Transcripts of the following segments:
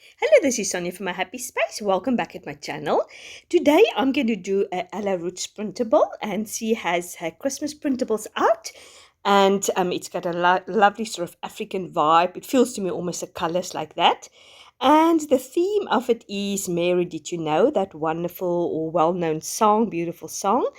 Hello, this is Sonja from My Happy Space. Welcome back at my channel. Today I'm going to do a Ella Roetz printable, and she has her Christmas printables out, and it's got a lovely sort of African vibe. It feels to me almost the colors like that. And the theme of it is Mary, Did You Know? That wonderful or well-known song, beautiful song.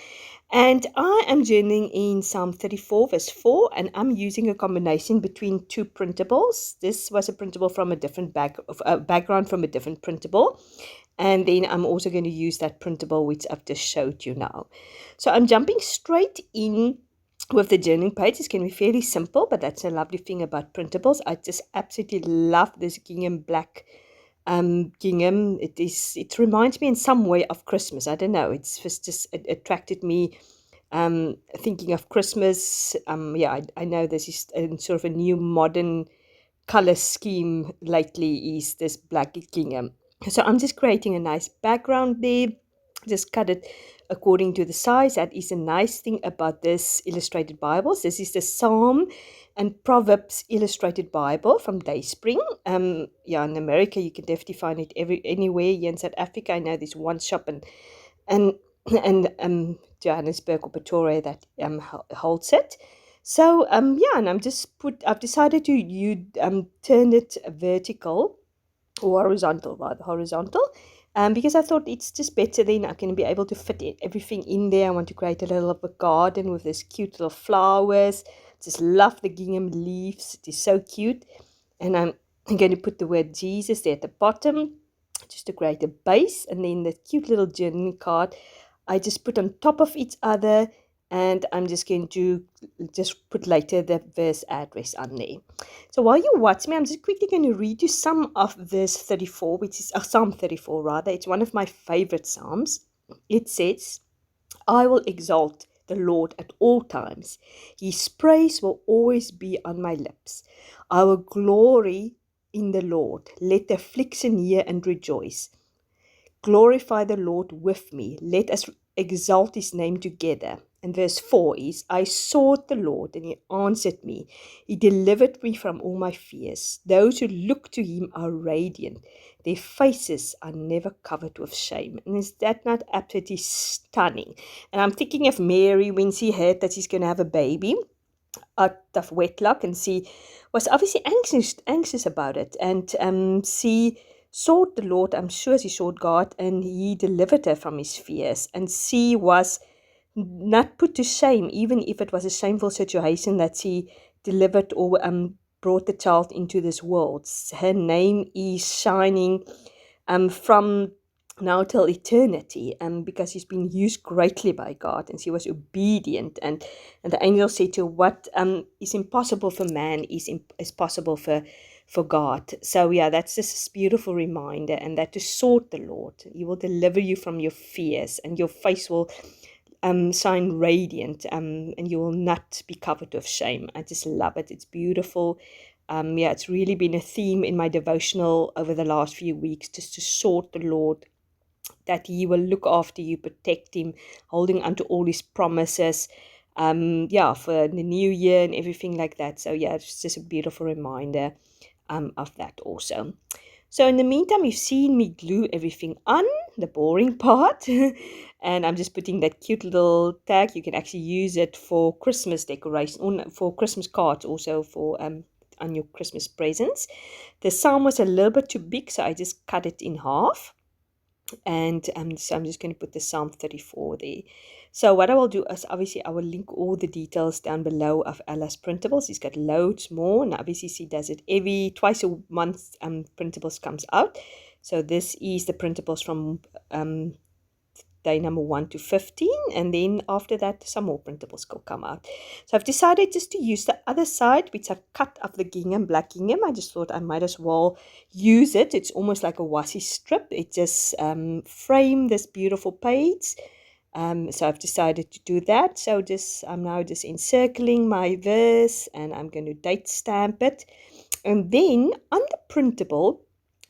And I am journaling in Psalm 34, verse 4, and I'm using a combination between two printables. This was a printable from a different background from a different printable. And then I'm also going to use that printable which I've just showed you now. So I'm jumping straight in with the journaling page. It's going to be fairly simple, but that's a lovely thing about printables. I just absolutely love this gingham black gingham. It reminds me in some way of Christmas. I don't know, it attracted me, thinking of Christmas. I know this is sort of a new modern color scheme lately, is this black gingham. So I'm just creating a nice background there. Just cut it according to the size. That is a nice thing about this illustrated Bibles. This is the Psalm and Proverbs illustrated Bible from Dayspring. In America you can definitely find it anywhere. Here in South Africa, I know there's one shop and Johannesburg or Pretoria that holds it. So and I've decided to turn it vertical, or horizontal, rather horizontal, because I thought it's just better. Then I can be able to fit everything in there. I want to create a little of a garden with this cute little flowers. Just love the gingham leaves. It is so cute. And I'm going to put the word Jesus there at the bottom, just to create a base. And then the cute little journaling card I just put on top of each other, and I'm just going to just put later the verse address on there. So while you watch me, I'm just quickly going to read you some of verse 34, which is Psalm 34 rather. It's one of my favorite psalms. It says, I will exalt the Lord at all times. His praise will always be on my lips. I will glory in the Lord. Let the affliction hear and rejoice. Glorify the Lord with me. Let us exalt his name together. And verse 4 is, I sought the Lord, and he answered me. He delivered me from all my fears. Those who look to him are radiant. Their faces are never covered with shame. And is that not absolutely stunning? And I'm thinking of Mary when she heard that she's going to have a baby out of wedlock, and she was obviously anxious about it. And she sought the Lord. I'm sure she sought God, and he delivered her from his fears. And she was not put to shame, even if it was a shameful situation that she delivered or brought the child into this world. Her name is shining from now till eternity, because she's been used greatly by God, and she was obedient. And the angel said to her, what is impossible for man is possible for God. So yeah, that's just a beautiful reminder, and that to sought the Lord, he will deliver you from your fears, and your face will shine radiant, and you will not be covered with shame. I just love it. It's beautiful. It's really been a theme in my devotional over the last few weeks, just to sought the Lord, that he will look after you, protect him, holding onto all his promises, for the new year and everything like that. So yeah, it's just a beautiful reminder of that also. So in the meantime, you've seen me glue everything on, the boring part. And I'm just putting that cute little tag. You can actually use it for Christmas decoration, for Christmas cards, also for on your Christmas presents. The psalm was a little bit too big, so I just cut it in half. And so I'm just going to put the Psalm 34 there. So what I will do is, obviously, I will link all the details down below of Ella's printables. She's got loads more, and obviously she does it twice a month. Printables comes out. So this is the printables from day number 1 to 15, and then after that some more printables will come out. So I've decided just to use the other side, which I've cut of the gingham, black gingham. I just thought I might as well use it. It's almost like a washi strip. It just frame this beautiful page. So I've decided to do that. So I'm now just encircling my verse, and I'm going to date stamp it. And then on the printable,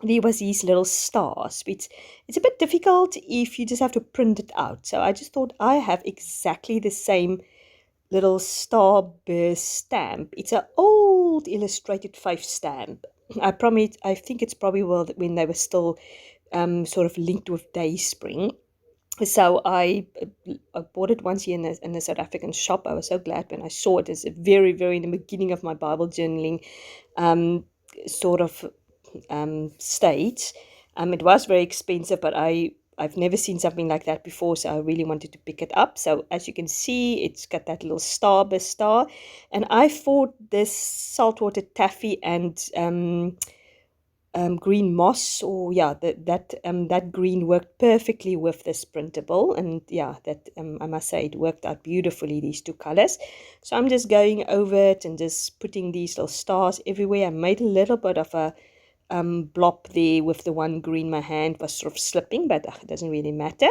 there was these little stars, which it's a bit difficult if you just have to print it out. So I just thought I have exactly the same little starburst stamp. It's an old illustrated 5 stamp. I think it's probably when they were still sort of linked with Dayspring. So I bought it once here in a South African shop. I was so glad when I saw it. It's a very, very in the beginning of my Bible journaling um, sort of stage. It was very expensive, but I've never seen something like that before, so I really wanted to pick it up. So as you can see, it's got that little star by star, and I thought this saltwater taffy and green moss, or yeah, that green worked perfectly with this printable, and yeah, that I must say it worked out beautifully, these two colors. So I'm just going over it and just putting these little stars everywhere. I made a little bit of a blob there with the one green. My hand was sort of slipping, but it doesn't really matter.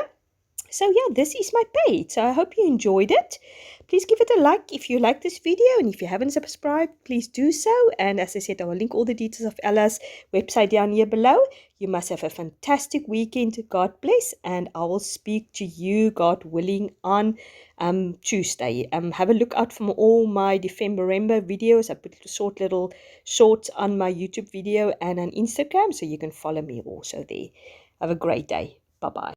So yeah, this is my page. So I hope you enjoyed it. Please give it a like if you like this video, and if you haven't subscribed, please do so. And as I said, I will link all the details of Ella's website down here below. You must have a fantastic weekend. God bless, and I will speak to you, God willing, on Tuesday. Have a look out for all my December videos. I put short little shorts on my YouTube video and on Instagram, so you can follow me also there. Have a great day. Bye bye.